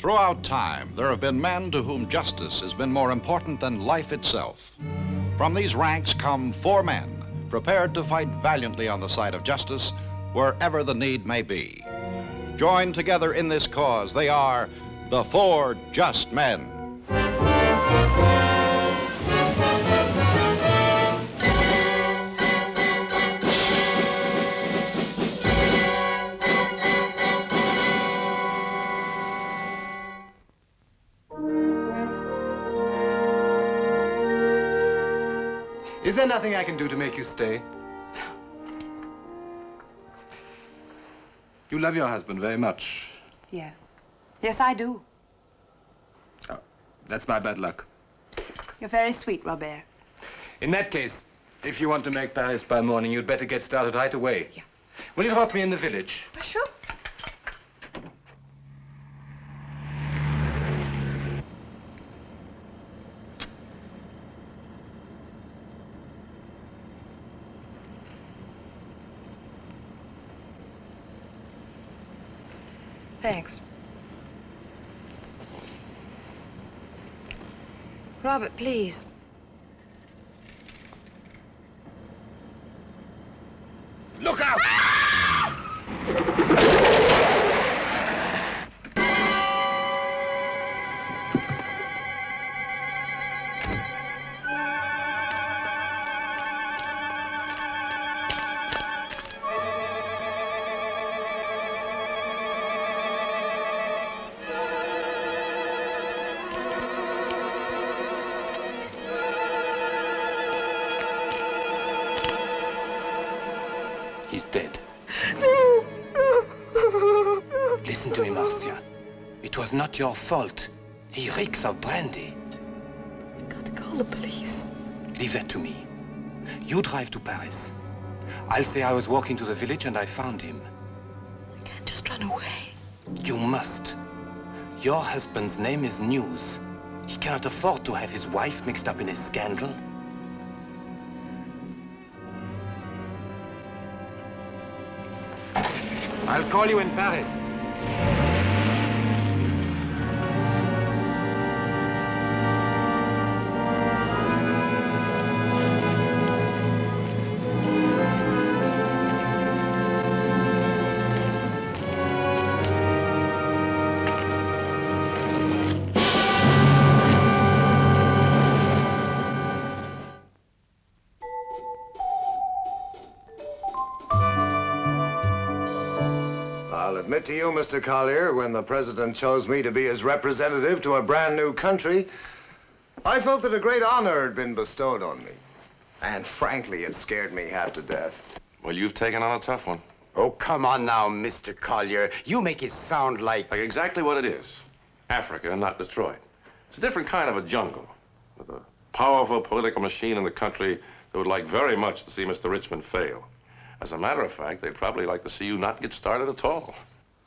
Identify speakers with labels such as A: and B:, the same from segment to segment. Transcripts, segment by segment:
A: Throughout time, there have been men to whom justice has been more important than life itself. From these ranks come 4 men, prepared to fight valiantly on the side of justice wherever the need may be. Joined together in this cause, they are the 4 Just Men.
B: Is there nothing I can do to make you stay? You love your husband very much.
C: Yes. Yes, I do.
B: Oh, that's my bad luck.
C: You're very sweet, Robert.
B: In that case, if you want to make Paris by morning, you'd better get started right away.
C: Yeah.
B: Will you drop me in the village?
C: Sure. Thanks. Robert, please.
B: Look out! He's dead.
C: No.
B: Listen to me, Marcia. It was not your fault. He reeks of brandy.
C: I've got to call the police.
B: Leave that to me. You drive to Paris. I'll say I was walking to the village and I found him.
C: I can't just run away.
B: You must. Your husband's name is News. He cannot afford to have his wife mixed up in a scandal. I'll call you in Paris.
D: I'll admit to you, Mr. Collier, when the president chose me to be his representative to a brand new country, I felt that a great honor had been bestowed on me. And frankly, it scared me half to death.
E: Well, you've taken on a tough one.
F: Oh, come on now, Mr. Collier. You make it sound like...
E: Like exactly what it is. Africa, not Detroit. It's a different kind of a jungle, with a powerful political machine in the country that would like very much to see Mr. Richmond fail. As a matter of fact, they'd probably like to see you not get started at all.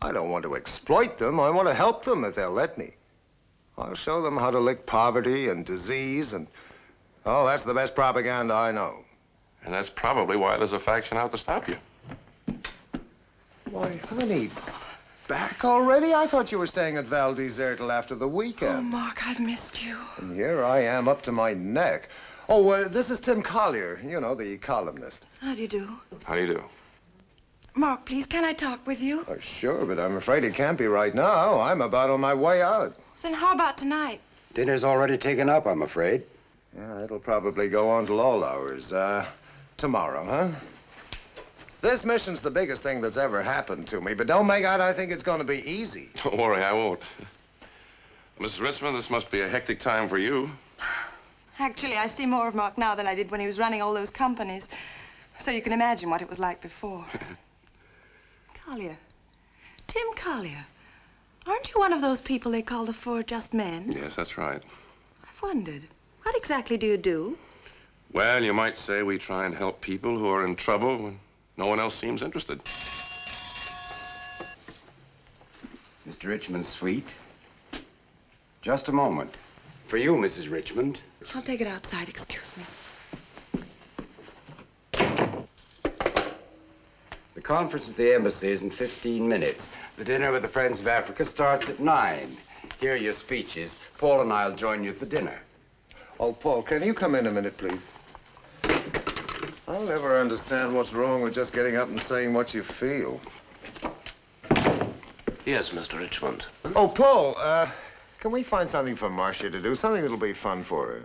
D: I don't want to exploit them. I want to help them if they'll let me. I'll show them how to lick poverty and disease and... Oh, that's the best propaganda I know.
E: And that's probably why there's a faction out to stop you.
D: Why, honey, back already? I thought you were staying at Val d'Isere till after the weekend.
C: Oh, Mark, I've missed you.
D: And here I am up to my neck. Oh, this is Tim Collier, you know, the columnist.
C: How do you do?
E: How do you do?
C: Mark, please, can I talk with you?
D: Oh, sure, but I'm afraid it can't be right now. I'm about on my way out.
C: Then how about tonight?
F: Dinner's already taken up, I'm afraid.
D: Yeah, it'll probably go on till all hours. Tomorrow, huh? This mission's the biggest thing that's ever happened to me, but don't make out I think it's going to be easy.
E: Don't worry, I won't. Mrs. Richmond, this must be a hectic time for you.
C: Actually, I see more of Mark now than I did when he was running all those companies. So you can imagine what it was like before. Collier. Tim Collier. Aren't you one of those people they call the 4 Just Men?
E: Yes, that's right.
C: I've wondered. What exactly do you do?
E: Well, you might say we try and help people who are in trouble when no one else seems interested.
F: Mr. Richmond's suite. Just a moment. For you, Mrs. Richmond.
C: I'll take it outside. Excuse me.
F: The conference at the embassy is in 15 minutes. The dinner with the Friends of Africa starts at 9. Here are your speeches. Paul and I'll join you at the dinner.
D: Oh, Paul, can you come in a minute, please? I'll never understand what's wrong with just getting up and saying what you feel.
G: Yes, Mr. Richmond.
D: Oh, Paul, can we find something for Marcia to do? Something that'll be fun for her.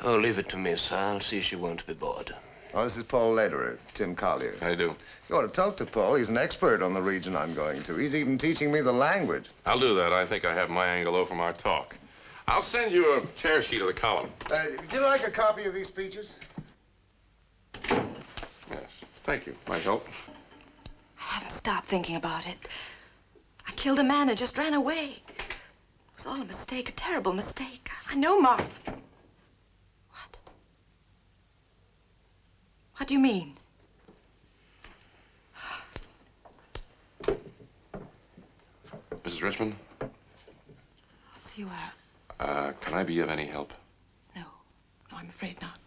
G: Oh, leave it to me, sir. I'll see she won't be bored.
D: Oh, this is Paul Lederer, Tim Collier.
E: How do you do?
D: You ought to talk to Paul. He's an expert on the region I'm going to. He's even teaching me the language.
E: I'll do that. I think I have my angle from our talk. I'll send you a tear sheet of the column.
D: Would you like a copy of these speeches?
E: Yes, thank you. Might help.
C: I haven't stopped thinking about it. I killed a man and just ran away. It was all a mistake, a terrible mistake. I know, Mark. What? What do you mean?
E: Mrs. Richmond?
C: I'll see you out.
E: Can I be of any help?
C: No. No, I'm afraid not.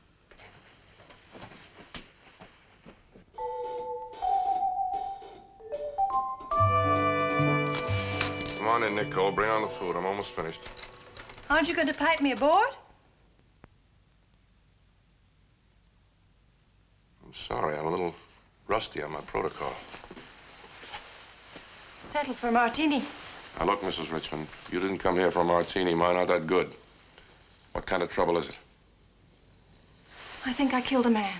E: Come on in, Nicole. Bring on the food. I'm almost finished.
C: Aren't you going to pipe me aboard?
E: I'm sorry. I'm a little rusty on my protocol.
C: Settle for a martini.
E: Now, look, Mrs. Richmond, you didn't come here for a martini. Mine aren't that good. What kind of trouble is it?
C: I think I killed a man.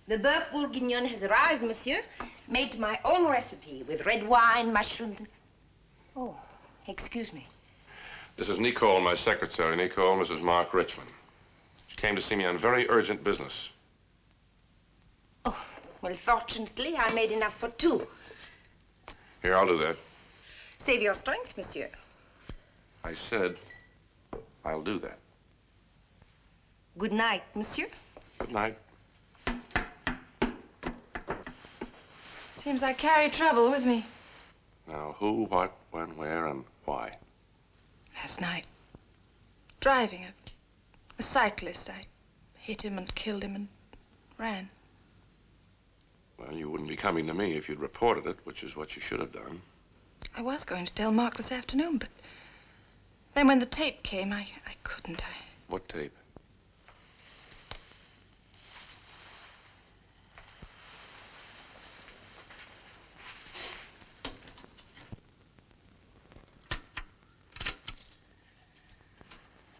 H: The bœuf bourguignon has arrived, monsieur. Made to my own recipe with red wine, mushrooms, and... Oh, excuse me.
E: This is Nicole, my secretary. Nicole, Mrs. Mark Richmond. She came to see me on very urgent business.
H: Oh, well, fortunately, I made enough for two.
E: Here, I'll do that.
H: Save your strength, monsieur.
E: I said I'll do that.
H: Good night, monsieur.
E: Good night.
C: Seems I carry trouble with me.
E: Now, who, what, when, where, and why?
C: Last night, driving a cyclist, I hit him and killed him and ran.
E: Well, you wouldn't be coming to me if you'd reported it, which is what you should have done.
C: I was going to tell Mark this afternoon, but then when the tape came, I couldn't.
E: What tape?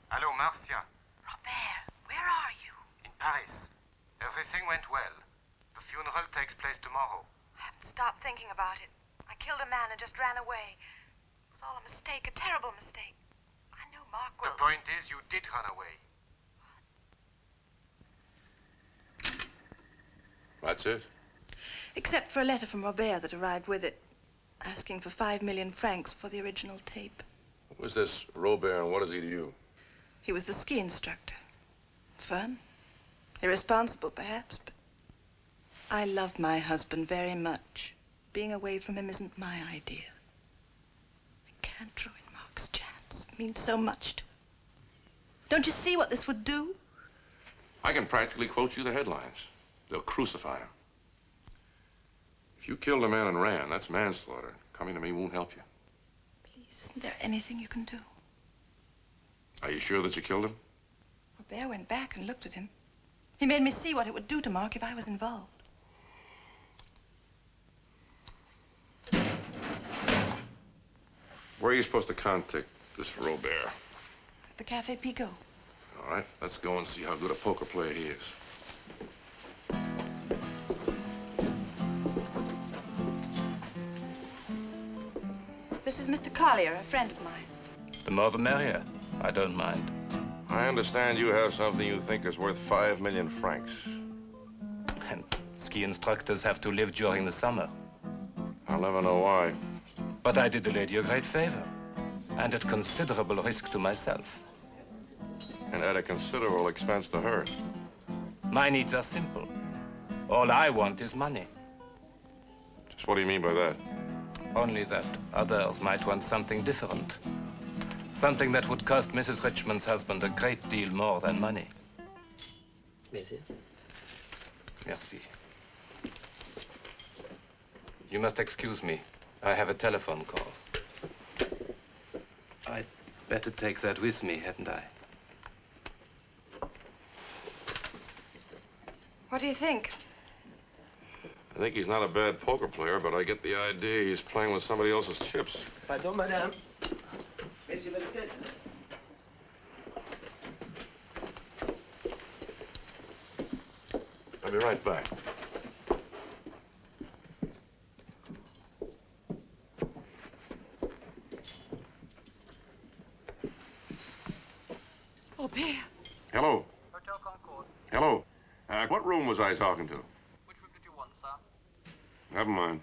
I: Hello, Marcia.
C: Robert, where are you?
I: In Paris. Everything went well. The funeral takes place tomorrow.
C: I haven't stopped thinking about it. I killed a man and just ran away. It was all a mistake, a terrible mistake. I know Mark will...
I: The point is, you did run away.
E: That's it.
C: Except for a letter from Robert that arrived with it, asking for 5 million francs for the original tape.
E: Who's this Robert, and what is he to you?
C: He was the ski instructor. Fun. Irresponsible, perhaps, but I love my husband very much. Being away from him isn't my idea. I can't ruin Mark's chance. It means so much to him. Don't you see what this would do?
E: I can practically quote you the headlines. They'll crucify him. If you killed a man and ran, that's manslaughter. Coming to me won't help you.
C: Please, isn't there anything you can do?
E: Are you sure that you killed him?
C: Robert went back and looked at him. He made me see what it would do to Mark if I was involved.
E: Where are you supposed to contact this Robert?
C: At the Café Pigot.
E: All right, let's go and see how good a poker player he is.
C: This is Mr. Collier, a friend of mine.
J: The more the merrier. I don't mind.
E: I understand you have something you think is worth 5 million francs.
J: And ski instructors have to live during the summer.
E: I'll never know why.
J: But I did the lady a great favor. And at considerable risk to myself.
E: And at a considerable expense to her.
J: My needs are simple. All I want is money.
E: Just what do you mean by that?
J: Only that others might want something different. Something that would cost Mrs. Richmond's husband a great deal more than money.
G: Monsieur?
J: Merci. You must excuse me. I have a telephone call. I'd better take that with me, hadn't I?
C: What do you think?
E: I think he's not a bad poker player, but I get the idea he's playing with somebody else's chips.
G: Pardon, madame.
E: I'll be right back.
C: Oh, Pierre.
E: Hello.
I: Hotel Concord.
E: Hello. What room was I talking to?
I: Which room did you want, sir?
E: Never mind.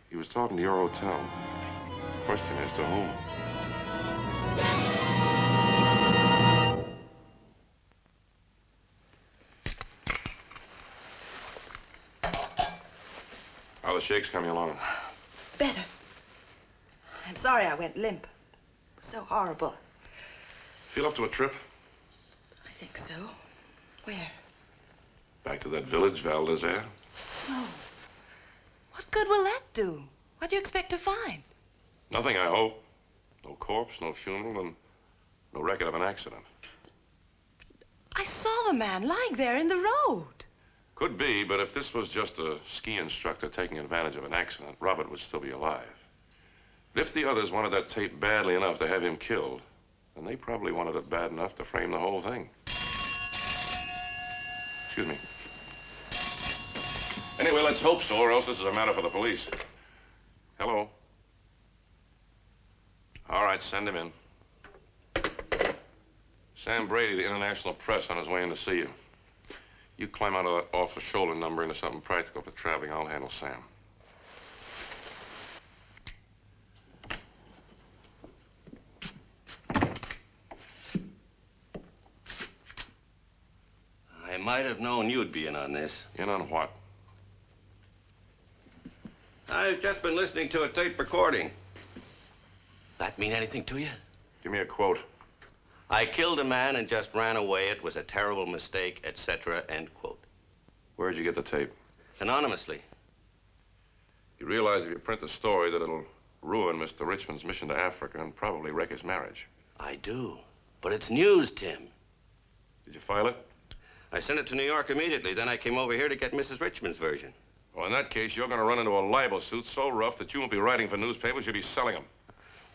E: He was talking to your hotel. Question as to whom? How are the shakes coming along?
C: Better. I'm sorry I went limp. It was so horrible.
E: Feel up to a trip?
C: I think so. Where?
E: Back to that village, Valdezaire.
C: No. What good will that do? What do you expect to find?
E: Nothing, I hope. No corpse, no funeral, and no record of an accident.
C: I saw the man lying there in the road.
E: Could be, but if this was just a ski instructor taking advantage of an accident, Robert would still be alive. But if the others wanted that tape badly enough to have him killed, then they probably wanted it bad enough to frame the whole thing. Excuse me. Anyway, let's hope so, or else this is a matter for the police. Hello. All right, send him in. Sam Brady, the International Press, on his way in to see you. You climb out of that off-the-shoulder number into something practical for traveling. I'll handle Sam.
G: I might have known you'd be in on this.
E: In on what?
G: I've just been listening to a tape recording. That mean anything to you?
E: Give me a quote.
G: I killed a man and just ran away. It was a terrible mistake, etc., end quote.
E: Where'd you get the tape?
G: Anonymously.
E: You realize if you print the story that it'll ruin Mr. Richmond's mission to Africa and probably wreck his marriage.
G: I do. But it's news, Tim.
E: Did you file it?
G: I sent it to New York immediately. Then I came over here to get Mrs. Richmond's version.
E: Well, in that case, you're going to run into a libel suit so rough that you won't be writing for newspapers, you'll be selling them.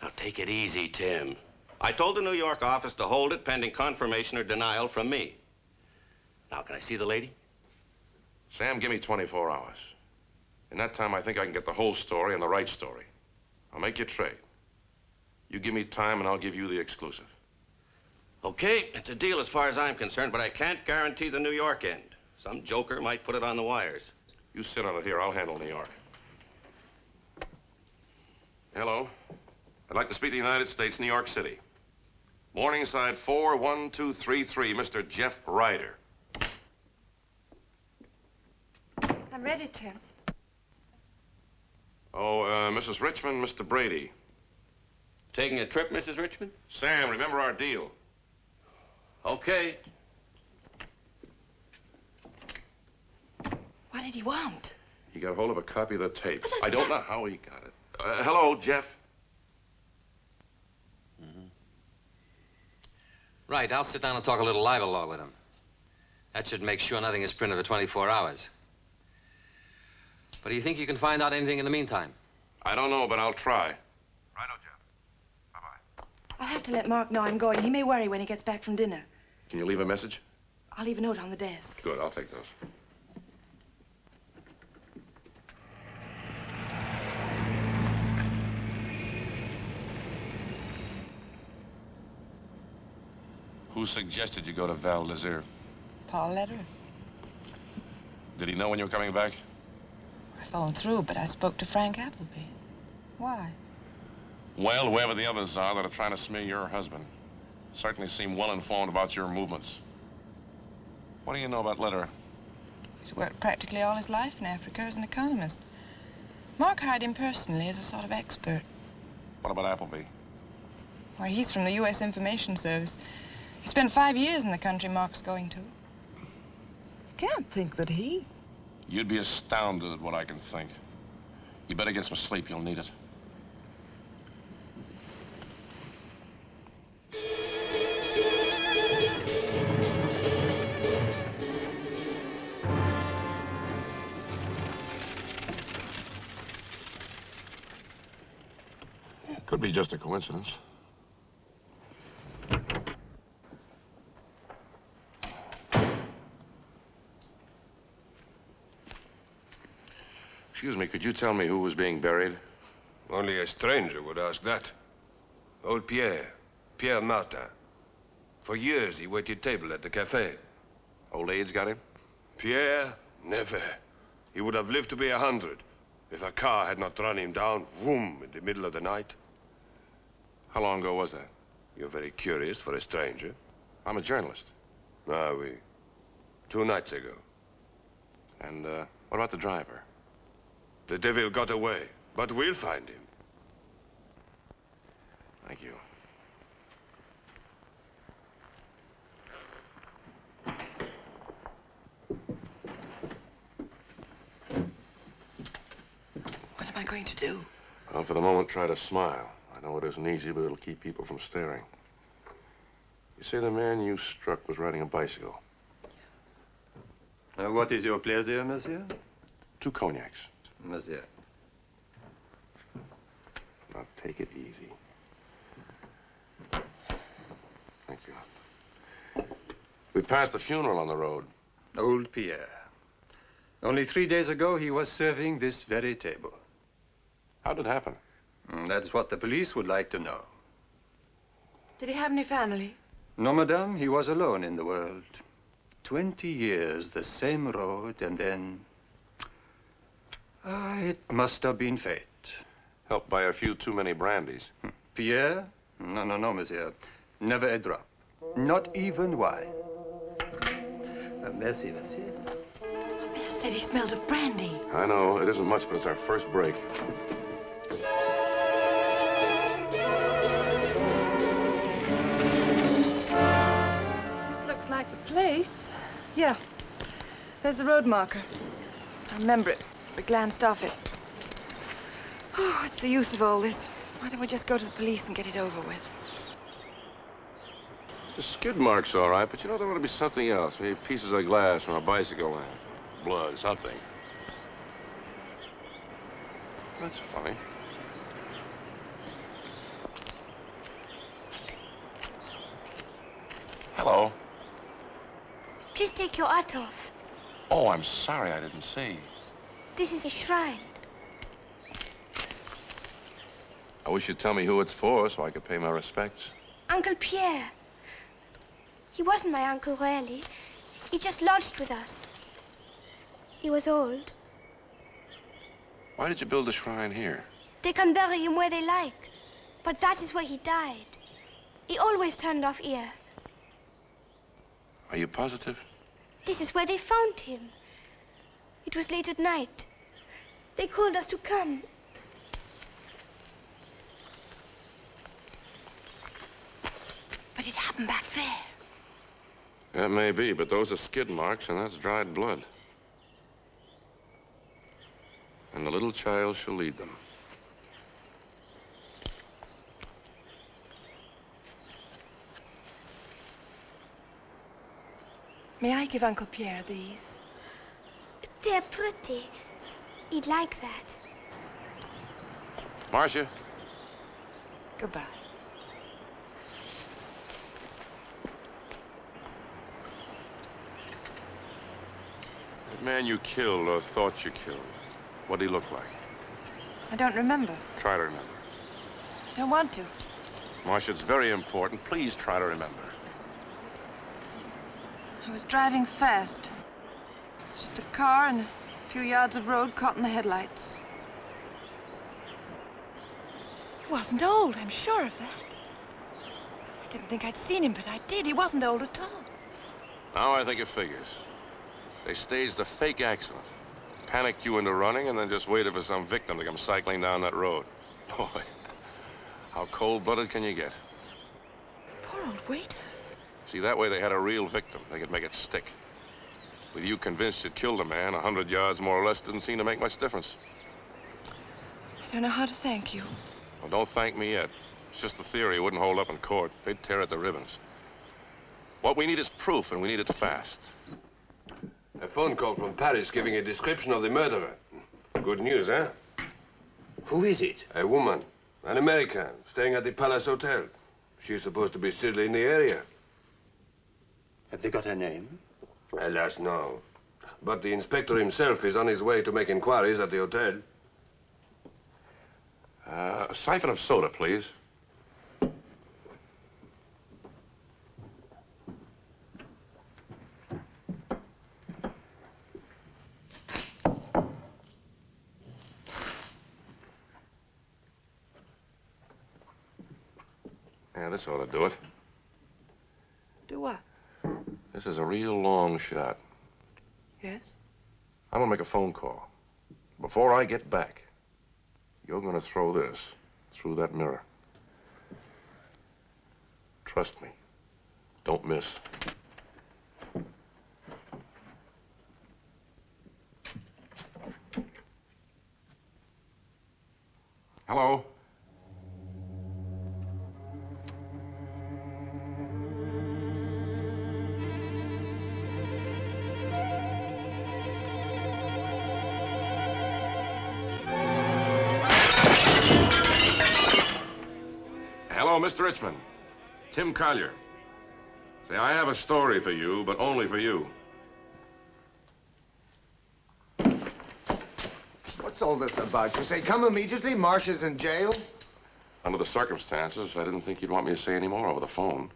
G: Now, take it easy, Tim. I told the New York office to hold it pending confirmation or denial from me. Now, can I see the lady?
E: Sam, give me 24 hours. In that time, I think I can get the whole story and the right story. I'll make you trade. You give me time, and I'll give you the exclusive.
G: Okay, it's a deal as far as I'm concerned, but I can't guarantee the New York end. Some joker might put it on the wires.
E: You sit on it here. I'll handle New York. Hello. I'd like to speak to the United States, New York City. Morningside 41233, Mr. Jeff Ryder.
C: I'm ready, Tim.
E: Oh, Mrs. Richmond, Mr. Brady.
G: Taking a trip, Mrs. Richmond?
E: Sam, remember our deal.
G: Okay.
C: What did he want?
E: He got hold of a copy of the tape.
C: But that's
E: I don't know how he got it. Hello, Jeff.
K: Right, I'll sit down and talk a little libel law with him. That should make sure nothing is printed for 24 hours. But do you think you can find out anything in the meantime?
E: I don't know, but I'll try.
I: Righto, Jeff. Bye-bye.
C: I'll have to let Mark know I'm going. He may worry when he gets back from dinner.
E: Can you leave a message?
C: I'll leave a note on the desk.
E: Good, I'll take those. Who suggested you go to Val d'Isere?
C: Paul Lederer.
E: Did he know when you were coming back?
C: I phoned through, but I spoke to Frank Appleby. Why?
E: Well, whoever the others are that are trying to smear your husband certainly seem well informed about your movements. What do you know about Lederer?
C: He's worked practically all his life in Africa as an economist. Mark hired him personally as a sort of expert.
E: What about Appleby?
C: Why, he's from the U.S. Information Service. He spent 5 years in the country Mark's going to. Can't think that he...
E: You'd be astounded at what I can think. You better get some sleep. You'll need it. Could be just a coincidence. Excuse me, could you tell me who was being buried?
L: Only a stranger would ask that. Old Pierre Martin. For years, he waited table at the cafe.
E: Old age got him?
L: Pierre? Never. He would have lived to be 100 if a car had not run him down, whoom, in the middle of the night.
E: How long ago was that?
L: You're very curious for a stranger.
E: I'm a journalist.
L: Ah, oui. 2 nights ago.
E: And, what about the driver?
L: The devil got away, but we'll find him.
E: Thank you.
C: What am I going to do?
E: Well, for the moment, try to smile. I know it isn't easy, but it'll keep people from staring. You say the man you struck was riding a bicycle.
M: What is your pleasure, monsieur?
E: 2 cognacs.
M: Monsieur.
E: Now, take it easy. Thank you. We passed a funeral on the road.
M: Old Pierre. Only 3 days ago, he was serving this very table.
E: How did it happen?
M: That's what the police would like to know.
C: Did he have any family?
M: No, madame, he was alone in the world. 20 years, the same road, and then... it must have been fate.
E: Helped by a few too many brandies.
M: Pierre? No, monsieur. Never a drop. Not even wine. Merci, monsieur.
C: Mayor said he smelled of brandy.
E: I know, it isn't much, but it's our first break.
C: This looks like the place. Yeah. There's the road marker. I remember it. We glanced off it. Oh, what's the use of all this? Why don't we just go to the police and get it over with?
E: The skid mark's all right, but you know, there ought to be something else. Maybe pieces of glass from a bicycle and blood, something. That's funny. Hello.
N: Please take your hat off.
E: Oh, I'm sorry, I didn't see.
N: This is a shrine.
E: I wish you'd tell me who it's for so I could pay my respects.
N: Uncle Pierre. He wasn't my uncle, really. He just lodged with us. He was old.
E: Why did you build a shrine here?
N: They can bury him where they like. But that is where he died. He always turned off ear.
E: Are you positive?
N: This is where they found him. It was late at night. They called us to come.
C: But it happened back there.
E: That may be, but those are skid marks, and that's dried blood. And the little child shall lead them.
C: May I give Uncle Pierre these?
N: They're pretty. He'd like that.
E: Marcia.
C: Goodbye.
E: That man you killed or thought you killed, what did he look like?
C: I don't remember.
E: Try to remember.
C: I don't want to.
E: Marcia, it's very important. Please try to remember.
C: I was driving fast. Just a car and a few yards of road caught in the headlights. He wasn't old, I'm sure of that. I didn't think I'd seen him, but I did. He wasn't old at all.
E: Now I think it figures. They staged a fake accident, panicked you into running, and then just waited for some victim to come cycling down that road. Boy, how cold-blooded can you get?
C: Poor old waiter.
E: See, that way they had a real victim. They could make it stick. With you convinced you'd killed a man, 100 yards more or less didn't seem to make much difference.
C: I don't know how to thank you.
E: Well, don't thank me yet. It's just the theory. It wouldn't hold up in court. They'd tear at the ribbons. What we need is proof, and we need it fast.
L: A phone call from Paris giving a description of the murderer. Good news, eh?
B: Who is it?
L: A woman. An American, staying at the Palace Hotel. She's supposed to be still in the area.
O: Have they got her name?
L: Alas, no. But the inspector himself is on his way to make inquiries at the hotel.
E: A siphon of soda, please. Yeah, this ought to do it.
C: Do what?
E: This is a real long shot.
C: Yes?
E: I'm gonna make a phone call. Before I get back, you're gonna throw this through that mirror. Trust me. Don't miss. Hello? Hello, Mr. Richmond. Tim Collier. Say, I have a story for you, but only for you.
D: What's all this about? You say come immediately, Marsh is in jail?
E: Under the circumstances, I didn't think you'd want me to say any more over the phone.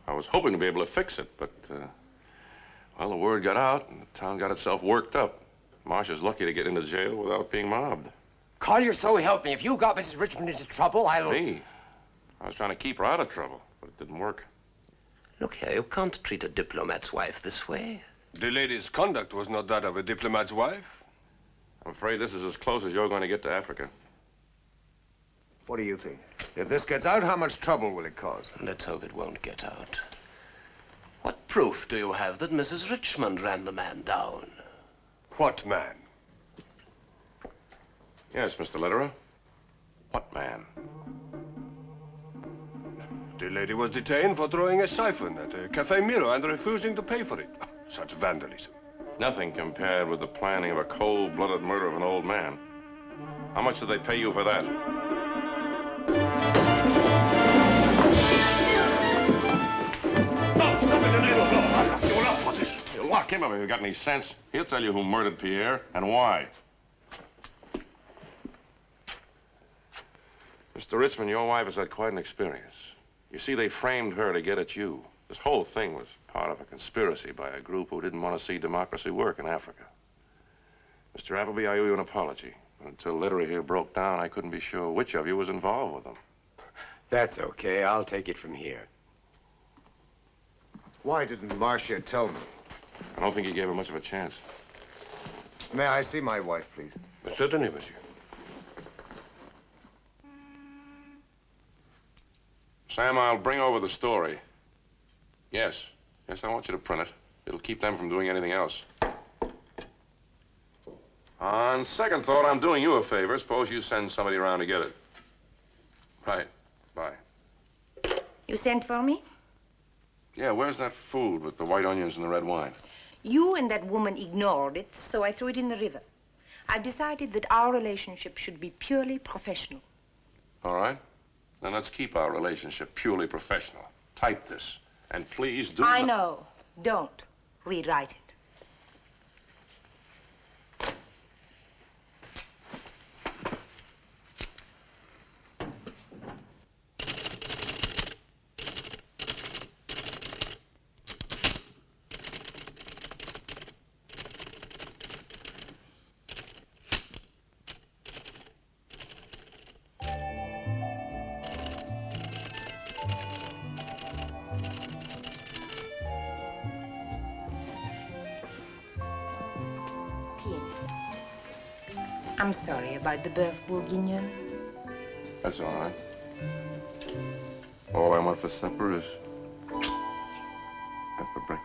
E: I was hoping to be able to fix it, but, well, the word got out, and the town got itself worked up. Marsh is lucky to get into jail without being mobbed.
O: Collier, so help me. If you got Mrs. Richmond into trouble, I'll...
E: Me? I was trying to keep her out of trouble, but it didn't work.
B: Look here, you can't treat a diplomat's wife this way.
L: The lady's conduct was not that of a diplomat's wife.
E: I'm afraid this is as close as you're going to get to Africa.
D: What do you think? If this gets out, how much trouble will it cause?
B: Let's hope it won't get out. What proof do you have that Mrs. Richmond ran the man down?
L: What man?
E: Yes, Mr. Lederer. What man?
L: The lady was detained for throwing a siphon at a cafe mirror and refusing to pay for it. Such vandalism.
E: Nothing compared with the planning of a cold-blooded murder of an old man. How much did they pay you for that?
L: No, stop in the name of law. You'll not put it.
E: You lock him up if you've got any sense. He'll tell you who murdered Pierre and why. Mr. Richmond, your wife has had quite an experience. You see, they framed her to get at you. This whole thing was part of a conspiracy by a group who didn't want to see democracy work in Africa. Mr. Appleby, I owe you an apology. But until Lederer here broke down, I couldn't be sure which of you was involved with them.
F: That's okay. I'll take it from here.
D: Why didn't Marcia tell me?
E: I don't think he gave her much of a chance.
D: May I see my wife, please?
L: Certainly, monsieur.
E: Sam, I'll bring over the story. Yes. Yes, I want you to print it. It'll keep them from doing anything else. On second thought, I'm doing you a favor. Suppose you send somebody around to get it. Right. Bye.
H: You sent for me?
E: Yeah, where's that food with the white onions and the red wine?
H: You and that woman ignored it, so I threw it in the river. I decided that our relationship should be purely professional.
E: All right. Then let's keep our relationship purely professional. Type this. And please do
H: I know. Don't rewrite it. I'm sorry about the bœuf bourguignon.
E: That's all right. All I want for supper is pepper breakfast.